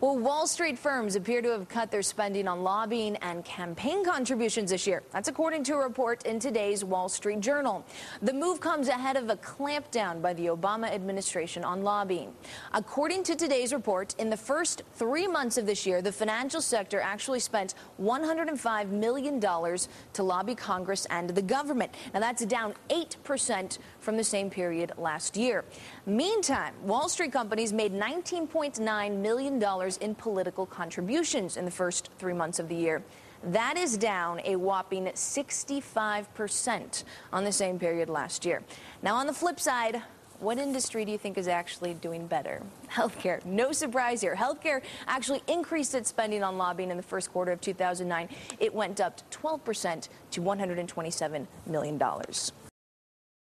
Well, Wall Street firms appear to have cut their spending on lobbying and campaign contributions this year. That's according to a report in today's Wall Street Journal. The move comes ahead of a clampdown by the Obama administration on lobbying. According to today's report, in the first 3 months of this year, the financial sector actually spent $105 million to lobby Congress and the government. Now, that's down 8% from the same period last year. Meantime, Wall Street companies made $19.9 million in political contributions in the first 3 months of the year. That is down a whopping 65% on the same period last year. Now, on the flip side, what industry do you think is actually doing better? Healthcare. No surprise here. Healthcare actually increased its spending on lobbying in the first quarter of 2009. It went up 12% to $127 million.